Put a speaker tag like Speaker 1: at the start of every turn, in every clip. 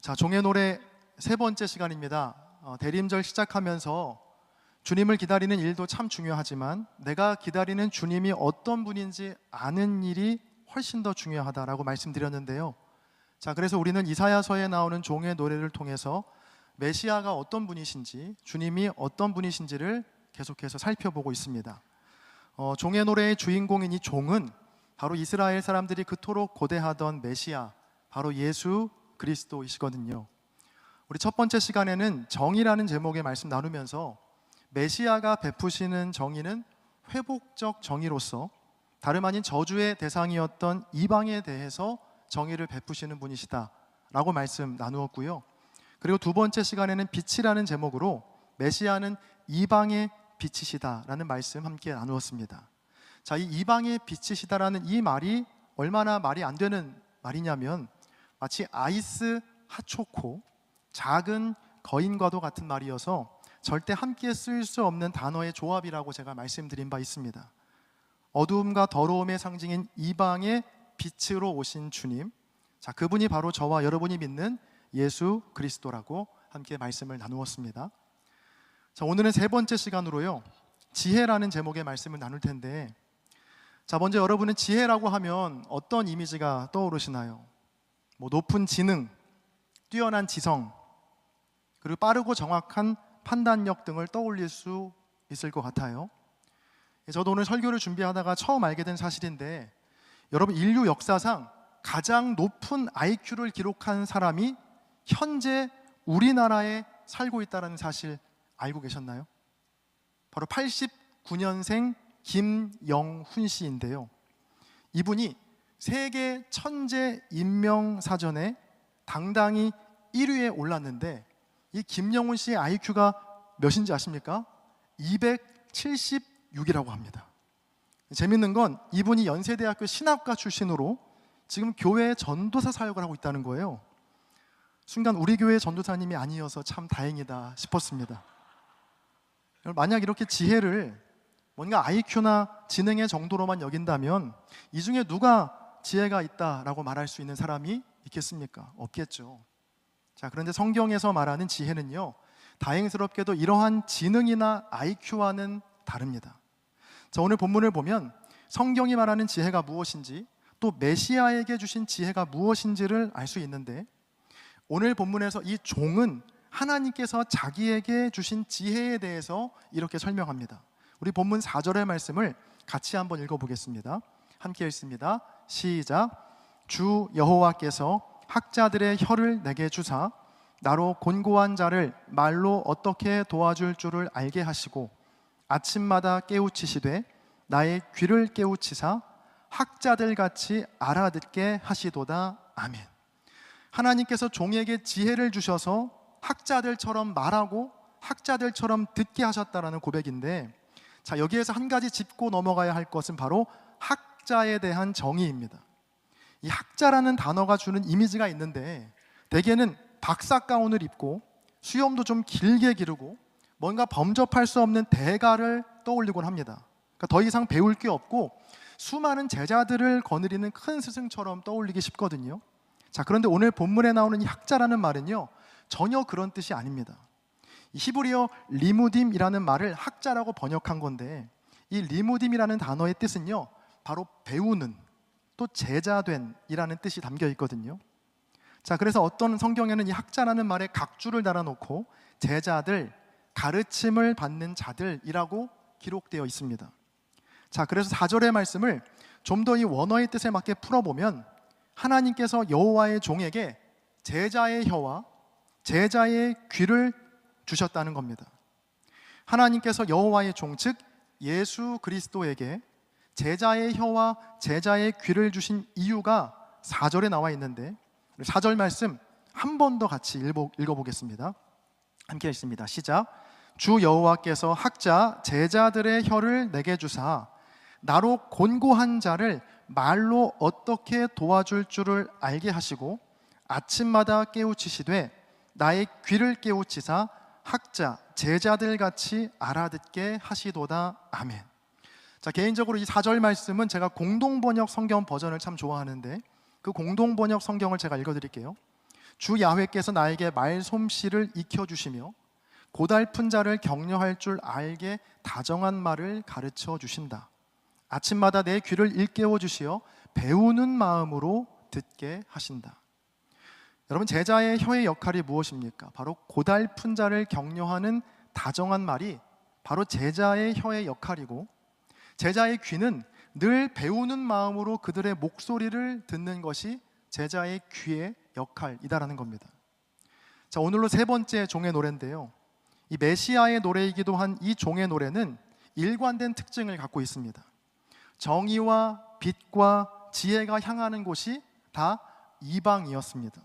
Speaker 1: 자, 종의 노래 세 번째 시간입니다. 대림절 시작하면서 주님을 기다리는 일도 참 중요하지만 내가 기다리는 주님이 어떤 분인지 아는 일이 훨씬 더 중요하다라고 말씀드렸는데요. 자, 그래서 우리는 이사야서에 나오는 종의 노래를 통해서 메시아가 어떤 분이신지, 주님이 어떤 분이신지를 계속해서 살펴보고 있습니다. 종의 노래의 주인공인 이 종은 바로 이스라엘 사람들이 그토록 고대하던 메시아, 바로 예수 그리스도이시거든요. 우리 첫 번째 시간에는 정의라는 제목의 말씀 나누면서 메시아가 베푸시는 정의는 회복적 정의로서 다름 아닌 저주의 대상이었던 이방에 대해서 정의를 베푸시는 분이시다 라고 말씀 나누었고요. 그리고 두 번째 시간에는 빛이라는 제목으로 메시아는 이방의 빛이시다 라는 말씀 함께 나누었습니다. 자, 이 이방의 빛이시다라는 이 말이 얼마나 말이 안 되는 말이냐면 마치 아이스 핫초코, 작은 거인과도 같은 말이어서 절대 함께 쓸 수 없는 단어의 조합이라고 제가 말씀드린 바 있습니다. 어두움과 더러움의 상징인 이방의 빛으로 오신 주님, 자, 그분이 바로 저와 여러분이 믿는 예수 그리스도라고 함께 말씀을 나누었습니다. 자, 오늘은 세 번째 시간으로요, 지혜라는 제목의 말씀을 나눌 텐데, 자, 먼저 여러분은 지혜라고 하면 어떤 이미지가 떠오르시나요? 높은 지능, 뛰어난 지성, 그리고 빠르고 정확한 판단력 등을 떠올릴 수 있을 것 같아요. 저도 오늘 설교를 준비하다가 처음 알게 된 사실인데, 여러분, 인류 역사상 가장 높은 IQ를 기록한 사람이 현재 우리나라에 살고 있다는 사실 알고 계셨나요? 바로 89년생 김영훈 씨인데요. 이분이 세계 천재 인명 사전에 당당히 1위에 올랐는데, 이 김영훈 씨의 IQ가 몇인지 아십니까? 276이라고 합니다. 재밌는 건 이분이 연세대학교 신학과 출신으로 지금 교회 전도사 사역을 하고 있다는 거예요. 순간 우리 교회 전도사님이 아니어서 참 다행이다 싶었습니다. 만약 이렇게 지혜를 뭔가 IQ나 지능의 정도로만 여긴다면 이 중에 누가 지혜가 있다라고 말할 수 있는 사람이 있겠습니까? 없겠죠. 자, 그런데 성경에서 말하는 지혜는요, 다행스럽게도 이러한 지능이나 IQ와는 다릅니다. 자, 오늘 본문을 보면 성경이 말하는 지혜가 무엇인지, 또 메시아에게 주신 지혜가 무엇인지를 알 수 있는데, 오늘 본문에서 이 종은 하나님께서 자기에게 주신 지혜에 대해서 이렇게 설명합니다. 우리 본문 4절의 말씀을 같이 한번 읽어보겠습니다. 함께 읽습니다. 시작. 주 여호와께서 학자들의 혀를 내게 주사 나로 곤고한 자를 말로 어떻게 도와줄 줄을 알게 하시고 아침마다 깨우치시되 나의 귀를 깨우치사 학자들 같이 알아듣게 하시도다. 아멘. 하나님께서 종에게 지혜를 주셔서 학자들처럼 말하고 학자들처럼 듣게 하셨다라는 고백인데, 자, 여기에서 한 가지 짚고 넘어가야 할 것은 바로 학자에 대한 정의입니다. 이 학자라는 단어가 주는 이미지가 있는데, 대개는 박사 가운을 입고 수염도 좀 길게 기르고 뭔가 범접할 수 없는 대가를 떠올리곤 합니다. 그러니까 더 이상 배울 게 없고 수많은 제자들을 거느리는 큰 스승처럼 떠올리기 쉽거든요. 자, 그런데 오늘 본문에 나오는 이 학자라는 말은요, 전혀 그런 뜻이 아닙니다. 이 히브리어 리무딤이라는 말을 학자라고 번역한 건데, 이 리무딤이라는 단어의 뜻은요, 바로 배우는, 또 제자된 이라는 뜻이 담겨 있거든요. 자, 그래서 어떤 성경에는 이 학자라는 말에 각주를 달아놓고 제자들, 가르침을 받는 자들이라고 기록되어 있습니다. 자, 그래서 4절의 말씀을 좀 더 이 원어의 뜻에 맞게 풀어보면 하나님께서 여호와의 종에게 제자의 혀와 제자의 귀를 주셨다는 겁니다. 하나님께서 여호와의 종, 즉 예수 그리스도에게 제자의 혀와 제자의 귀를 주신 이유가 4절에 나와 있는데, 4절 말씀 한 번 더 같이 읽어보겠습니다. 함께 읽습니다. 시작. 주 여호와께서 학자 제자들의 혀를 내게 주사 나로 곤고한 자를 말로 어떻게 도와줄 줄을 알게 하시고 아침마다 깨우치시되 나의 귀를 깨우치사 학자 제자들 같이 알아듣게 하시도다. 아멘. 자, 개인적으로 이 4절 말씀은 제가 공동번역 성경 버전을 참 좋아하는데 그 공동번역 성경을 제가 읽어드릴게요. 주 야훼께서 나에게 말솜씨를 익혀주시며 고달픈 자를 격려할 줄 알게 다정한 말을 가르쳐 주신다. 아침마다 내 귀를 일깨워 주시어 배우는 마음으로 듣게 하신다. 여러분, 제자의 혀의 역할이 무엇입니까? 바로 고달픈 자를 격려하는 다정한 말이 바로 제자의 혀의 역할이고, 제자의 귀는 늘 배우는 마음으로 그들의 목소리를 듣는 것이 제자의 귀의 역할이다라는 겁니다. 자, 오늘로 세 번째 종의 노래인데요, 이 메시아의 노래이기도 한 이 종의 노래는 일관된 특징을 갖고 있습니다. 정의와 빛과 지혜가 향하는 곳이 다 이방이었습니다.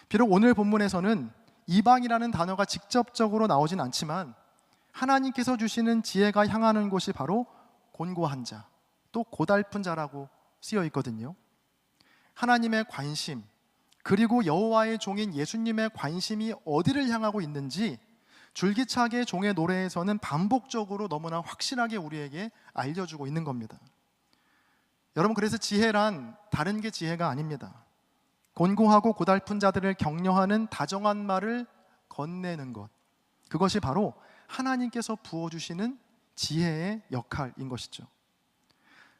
Speaker 1: 비록 오늘 본문에서는 이방이라는 단어가 직접적으로 나오진 않지만 하나님께서 주시는 지혜가 향하는 곳이 바로 곤고한 자, 또 고달픈 자라고 쓰여 있거든요. 하나님의 관심, 그리고 여호와의 종인 예수님의 관심이 어디를 향하고 있는지 줄기차게 종의 노래에서는 반복적으로 너무나 확실하게 우리에게 알려주고 있는 겁니다. 여러분, 그래서 지혜란 다른 게 지혜가 아닙니다. 곤고하고 고달픈 자들을 격려하는 다정한 말을 건네는 것, 그것이 바로 하나님께서 부어주시는 지혜의 역할인 것이죠.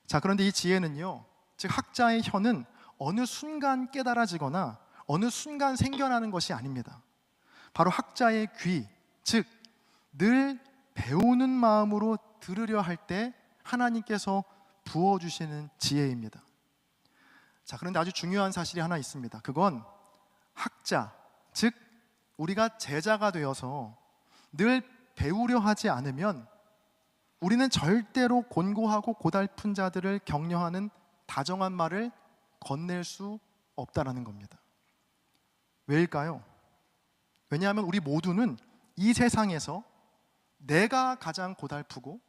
Speaker 1: 자, 그런데 이 지혜는요, 즉 학자의 혀는 어느 순간 깨달아지거나 어느 순간 생겨나는 것이 아닙니다. 바로 학자의 귀, 즉 늘 배우는 마음으로 들으려 할 때 하나님께서 부어주시는 지혜입니다. 자, 그런데 아주 중요한 사실이 하나 있습니다. 그건 학자, 즉 우리가 제자가 되어서 늘 배우려 하지 않으면 우리는 절대로 곤고하고 고달픈 자들을 격려하는 다정한 말을 건넬 수 없다라는 겁니다. 왜일까요? 왜냐하면 우리 모두는 이 세상에서 내가 가장 고달프고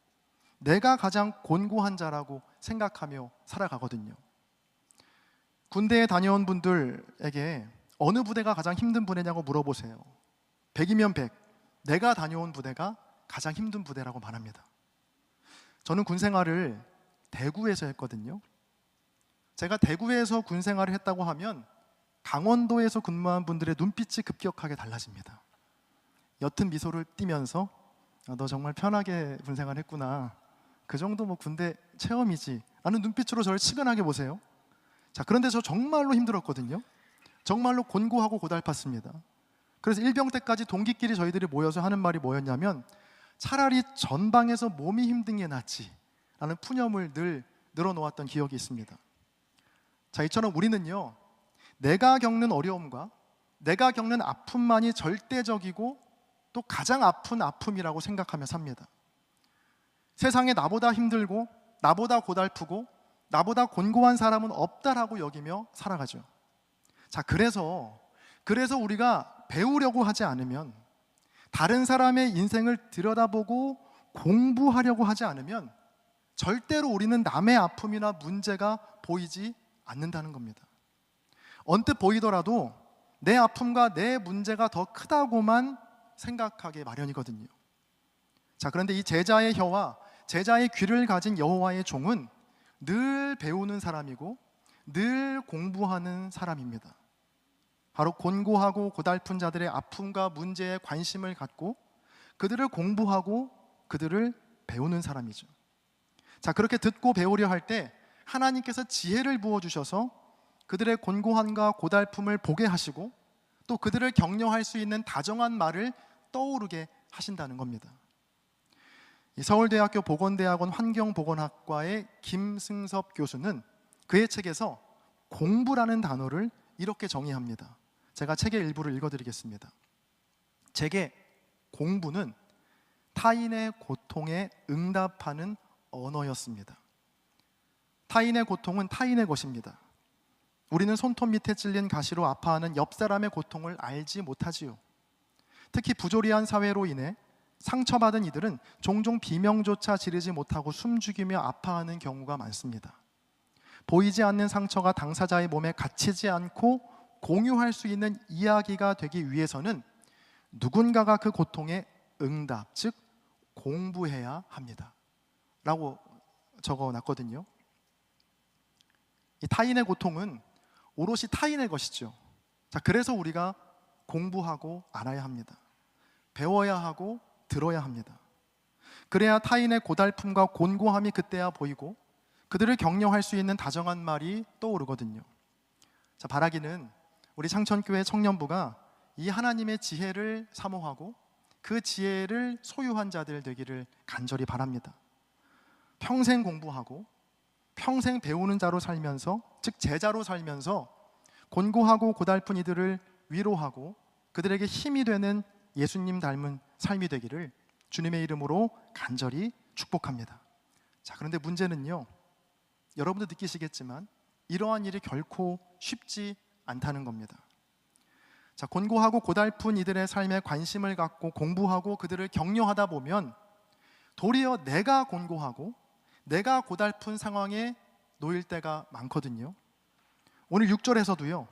Speaker 1: 내가 가장 곤고한 자라고 생각하며 살아가거든요. 군대에 다녀온 분들에게 어느 부대가 가장 힘든 부대냐고 물어보세요. 100이면 100, 내가 다녀온 부대가 가장 힘든 부대라고 말합니다. 저는 군 생활을 대구에서 했거든요. 제가 대구에서 군 생활을 했다고 하면 강원도에서 근무한 분들의 눈빛이 급격하게 달라집니다. 옅은 미소를 띠면서 너 정말 편하게 군 생활했구나, 그 정도 뭐 군대 체험이지 라는 눈빛으로 저를 측은하게 보세요. 자, 그런데 저 정말로 힘들었거든요. 정말로 곤고하고 고달팠습니다. 그래서 일병 때까지 동기끼리 저희들이 모여서 하는 말이 뭐였냐면, 차라리 전방에서 몸이 힘든 게 낫지 라는 푸념을 늘 늘어놓았던 기억이 있습니다. 자, 이처럼 우리는요, 내가 겪는 어려움과 내가 겪는 아픔만이 절대적이고 또 가장 아픈 아픔이라고 생각하며 삽니다. 세상에 나보다 힘들고 나보다 고달프고 나보다 곤고한 사람은 없다라고 여기며 살아가죠. 자, 그래서 우리가 배우려고 하지 않으면, 다른 사람의 인생을 들여다보고 공부하려고 하지 않으면 절대로 우리는 남의 아픔이나 문제가 보이지 않는다는 겁니다. 언뜻 보이더라도 내 아픔과 내 문제가 더 크다고만 생각하게 마련이거든요. 자, 그런데 이 제자의 혀와 제자의 귀를 가진 여호와의 종은 늘 배우는 사람이고 늘 공부하는 사람입니다. 바로 곤고하고 고달픈 자들의 아픔과 문제에 관심을 갖고 그들을 공부하고 그들을 배우는 사람이죠. 자, 그렇게 듣고 배우려 할 때 하나님께서 지혜를 부어주셔서 그들의 곤고함과 고달픔을 보게 하시고 또 그들을 격려할 수 있는 다정한 말을 떠오르게 하신다는 겁니다. 서울대학교 보건대학원 환경보건학과의 김승섭 교수는 그의 책에서 공부라는 단어를 이렇게 정의합니다. 제가 책의 일부를 읽어드리겠습니다. 제게 공부는 타인의 고통에 응답하는 언어였습니다. 타인의 고통은 타인의 것입니다. 우리는 손톱 밑에 찔린 가시로 아파하는 옆 사람의 고통을 알지 못하지요. 특히 부조리한 사회로 인해 상처받은 이들은 종종 비명조차 지르지 못하고 숨죽이며 아파하는 경우가 많습니다. 보이지 않는 상처가 당사자의 몸에 갇히지 않고 공유할 수 있는 이야기가 되기 위해서는 누군가가 그 고통에 응답, 즉 공부해야 합니다 라고 적어놨거든요. 이 타인의 고통은 오롯이 타인의 것이죠. 자, 그래서 우리가 공부하고 알아야 합니다. 배워야 하고 들어야 합니다. 그래야 타인의 고달픔과 곤고함이 그때야 보이고 그들을 격려할 수 있는 다정한 말이 떠오르거든요. 자, 바라기는 우리 창천교회 청년부가 이 하나님의 지혜를 사모하고 그 지혜를 소유한 자들 되기를 간절히 바랍니다. 평생 공부하고 평생 배우는 자로 살면서, 즉 제자로 살면서 곤고하고 고달픈 이들을 위로하고 그들에게 힘이 되는 예수님 닮은 삶이 되기를 주님의 이름으로 간절히 축복합니다. 자, 그런데 문제는요, 여러분도 느끼시겠지만 이러한 일이 결코 쉽지 않다는 겁니다. 자, 곤고하고 고달픈 이들의 삶에 관심을 갖고 공부하고 그들을 격려하다 보면 도리어 내가 곤고하고 내가 고달픈 상황에 놓일 때가 많거든요. 오늘 6절에서도요,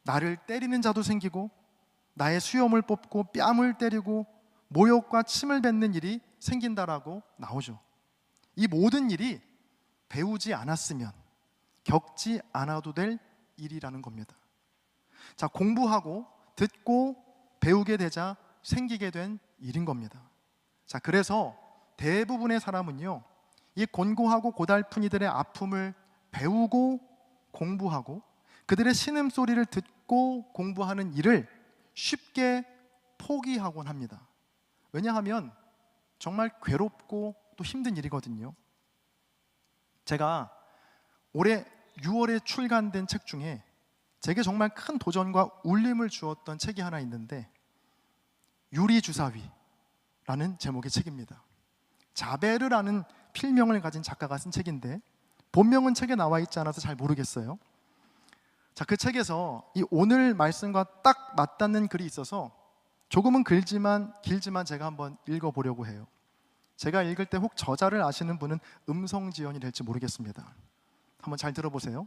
Speaker 1: 나를 때리는 자도 생기고 나의 수염을 뽑고 뺨을 때리고 모욕과 침을 뱉는 일이 생긴다라고 나오죠. 이 모든 일이 배우지 않았으면 겪지 않아도 될 일이라는 겁니다. 자, 공부하고 듣고 배우게 되자 생기게 된 일인 겁니다. 자, 그래서 대부분의 사람은요, 이 곤고하고 고달픈 이들의 아픔을 배우고 공부하고 그들의 신음소리를 듣고 공부하는 일을 쉽게 포기하곤 합니다. 왜냐하면 정말 괴롭고 또 힘든 일이거든요. 제가 올해 6월에 출간된 책 중에 제게 정말 큰 도전과 울림을 주었던 책이 하나 있는데 유리주사위라는 제목의 책입니다. 자베르라는 필명을 가진 작가가 쓴 책인데 본명은 책에 나와 있지 않아서 잘 모르겠어요. 자, 그 책에서 이 오늘 말씀과 딱 맞닿는 글이 있어서 조금은 길지만 제가 한번 읽어보려고 해요. 제가 읽을 때 혹 저자를 아시는 분은 음성지연이 될지 모르겠습니다. 한번 잘 들어보세요.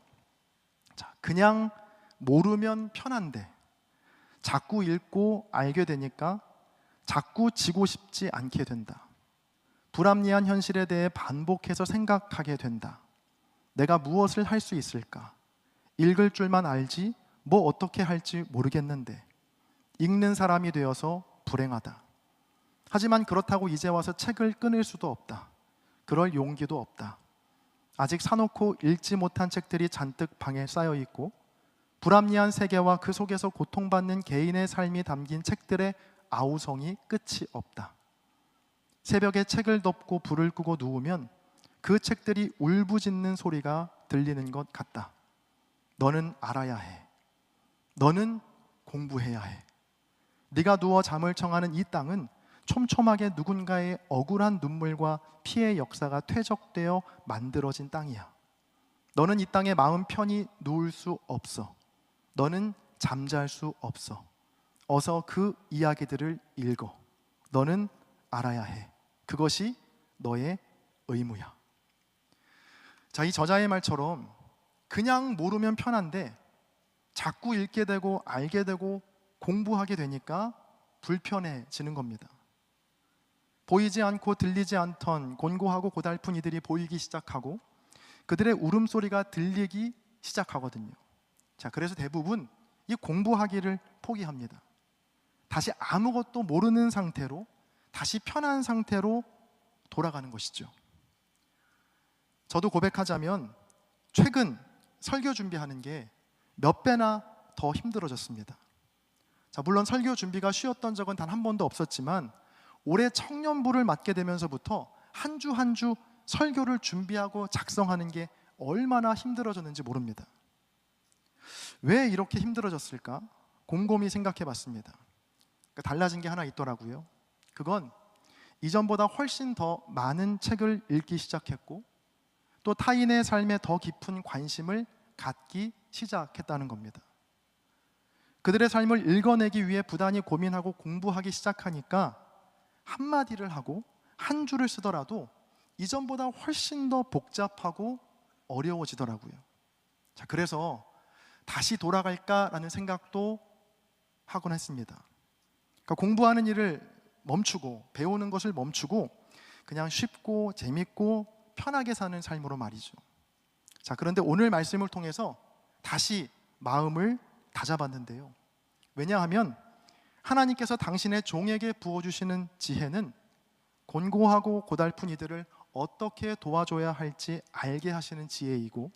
Speaker 1: 자, 그냥 모르면 편한데 자꾸 읽고 알게 되니까 자꾸 지고 싶지 않게 된다. 불합리한 현실에 대해 반복해서 생각하게 된다. 내가 무엇을 할 수 있을까? 읽을 줄만 알지 뭐 어떻게 할지 모르겠는데 읽는 사람이 되어서 불행하다. 하지만 그렇다고 이제 와서 책을 끊을 수도 없다. 그럴 용기도 없다. 아직 사놓고 읽지 못한 책들이 잔뜩 방에 쌓여 있고 불합리한 세계와 그 속에서 고통받는 개인의 삶이 담긴 책들의 아우성이 끝이 없다. 새벽에 책을 덮고 불을 끄고 누우면 그 책들이 울부짖는 소리가 들리는 것 같다. 너는 알아야 해. 너는 공부해야 해. 네가 누워 잠을 청하는 이 땅은 촘촘하게 누군가의 억울한 눈물과 피해 역사가 퇴적되어 만들어진 땅이야. 너는 이 땅에 마음 편히 누울 수 없어. 너는 잠잘 수 없어. 어서 그 이야기들을 읽어. 너는 알아야 해. 그것이 너의 의무야. 자, 이 저자의 말처럼 그냥 모르면 편한데 자꾸 읽게 되고 알게 되고 공부하게 되니까 불편해지는 겁니다. 보이지 않고 들리지 않던 곤고하고 고달픈 이들이 보이기 시작하고 그들의 울음소리가 들리기 시작하거든요. 자, 그래서 대부분 이 공부하기를 포기합니다. 다시 아무것도 모르는 상태로, 다시 편한 상태로 돌아가는 것이죠. 저도 고백하자면 최근 설교 준비하는 게 몇 배나 더 힘들어졌습니다. 자, 물론 설교 준비가 쉬웠던 적은 단 한 번도 없었지만 올해 청년부를 맡게 되면서부터 한 주 한 주 설교를 준비하고 작성하는 게 얼마나 힘들어졌는지 모릅니다. 왜 이렇게 힘들어졌을까? 곰곰이 생각해 봤습니다. 달라진 게 하나 있더라고요. 그건 이전보다 훨씬 더 많은 책을 읽기 시작했고 또 타인의 삶에 더 깊은 관심을 갖기 시작했다는 겁니다. 그들의 삶을 읽어내기 위해 부단히 고민하고 공부하기 시작하니까 한마디를 하고 한 줄을 쓰더라도 이전보다 훨씬 더 복잡하고 어려워지더라고요. 자, 그래서 다시 돌아갈까라는 생각도 하곤 했습니다. 그러니까 공부하는 일을 멈추고 배우는 것을 멈추고 그냥 쉽고 재밌고 편하게 사는 삶으로 말이죠. 자, 그런데 오늘 말씀을 통해서 다시 마음을 다잡았는데요. 왜냐하면 하나님께서 당신의 종에게 부어주시는 지혜는 곤고하고 고달픈 이들을 어떻게 도와줘야 할지 알게 하시는 지혜이고,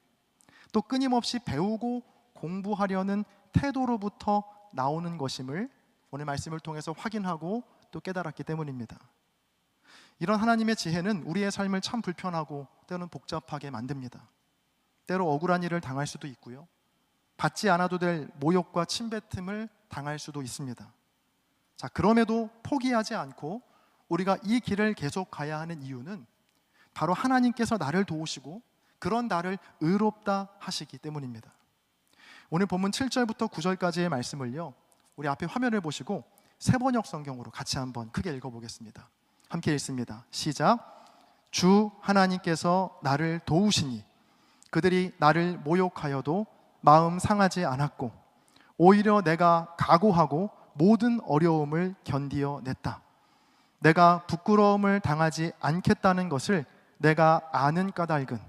Speaker 1: 또 끊임없이 배우고 공부하려는 태도로부터 나오는 것임을 오늘 말씀을 통해서 확인하고 또 깨달았기 때문입니다. 이런 하나님의 지혜는 우리의 삶을 참 불편하고 때로는 복잡하게 만듭니다. 때로 억울한 일을 당할 수도 있고요, 받지 않아도 될 모욕과 침뱉음을 당할 수도 있습니다. 자, 그럼에도 포기하지 않고 우리가 이 길을 계속 가야 하는 이유는 바로 하나님께서 나를 도우시고 그런 나를 의롭다 하시기 때문입니다. 오늘 본문 7절부터 9절까지의 말씀을요, 우리 앞에 화면을 보시고 세번역 성경으로 같이 한번 크게 읽어보겠습니다. 함께 읽습니다. 시작. 주 하나님께서 나를 도우시니 그들이 나를 모욕하여도 마음 상하지 않았고, 오히려 내가 각오하고 모든 어려움을 견디어 냈다. 내가 부끄러움을 당하지 않겠다는 것을 내가 아는 까닭은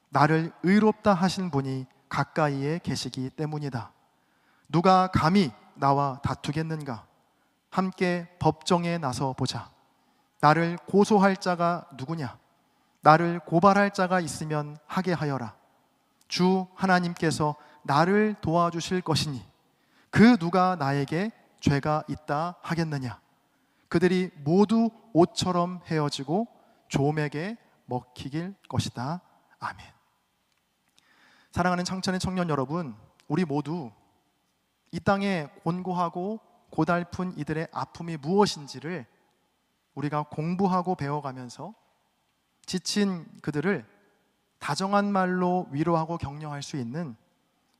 Speaker 1: 나를 의롭다 하신 분이 가까이에 계시기 때문이다. 누가 감히 나와 다투겠는가? 함께 법정에 나서 보자. 나를 고소할 자가 누구냐? 나를 고발할 자가 있으면 하게 하여라. 주 하나님께서 나를 도와주실 것이니 그 누가 나에게 죄가 있다 하겠느냐? 그들이 모두 옷처럼 헤어지고 좀에게 먹히길 것이다. 아멘. 사랑하는 창천의 청년 여러분, 우리 모두 이 땅에 곤고하고 고달픈 이들의 아픔이 무엇인지를 우리가 공부하고 배워가면서 지친 그들을 다정한 말로 위로하고 격려할 수 있는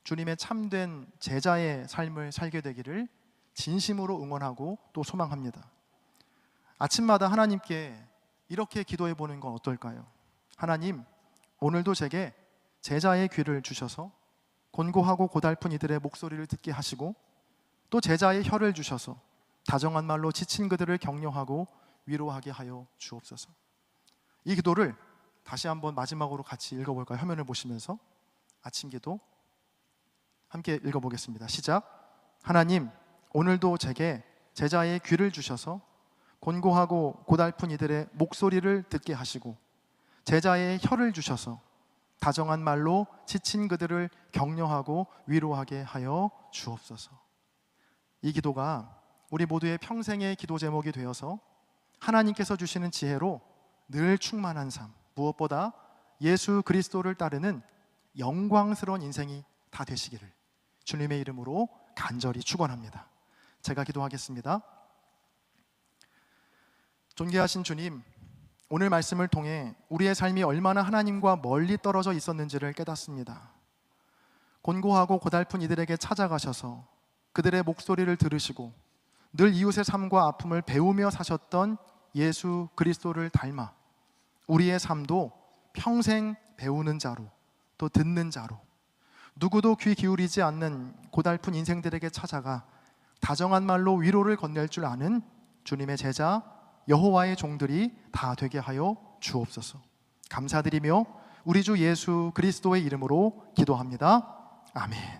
Speaker 1: 주님의 참된 제자의 삶을 살게 되기를 진심으로 응원하고 또 소망합니다. 아침마다 하나님께 이렇게 기도해 보는 건 어떨까요? 하나님, 오늘도 제게 제자의 귀를 주셔서 곤고하고 고달픈 이들의 목소리를 듣게 하시고, 또 제자의 혀를 주셔서 다정한 말로 지친 그들을 격려하고 위로하게 하여 주옵소서. 이 기도를 다시 한번 마지막으로 같이 읽어볼까요? 화면을 보시면서 아침 기도 함께 읽어보겠습니다. 시작. 하나님, 오늘도 제게 제자의 귀를 주셔서 곤고하고 고달픈 이들의 목소리를 듣게 하시고, 제자의 혀를 주셔서 다정한 말로 지친 그들을 격려하고 위로하게 하여 주옵소서. 이 기도가 우리 모두의 평생의 기도 제목이 되어서 하나님께서 주시는 지혜로 늘 충만한 삶, 무엇보다 예수 그리스도를 따르는 영광스러운 인생이 다 되시기를 주님의 이름으로 간절히 축원합니다. 제가 기도하겠습니다. 존귀하신 주님, 오늘 말씀을 통해 우리의 삶이 얼마나 하나님과 멀리 떨어져 있었는지를 깨닫습니다. 곤고하고 고달픈 이들에게 찾아가셔서 그들의 목소리를 들으시고 늘 이웃의 삶과 아픔을 배우며 사셨던 예수 그리스도를 닮아 우리의 삶도 평생 배우는 자로, 또 듣는 자로, 누구도 귀 기울이지 않는 고달픈 인생들에게 찾아가 다정한 말로 위로를 건넬 줄 아는 주님의 제자 여호와의 종들이 다 되게 하여 주옵소서. 감사드리며 우리 주 예수 그리스도의 이름으로 기도합니다. 아멘.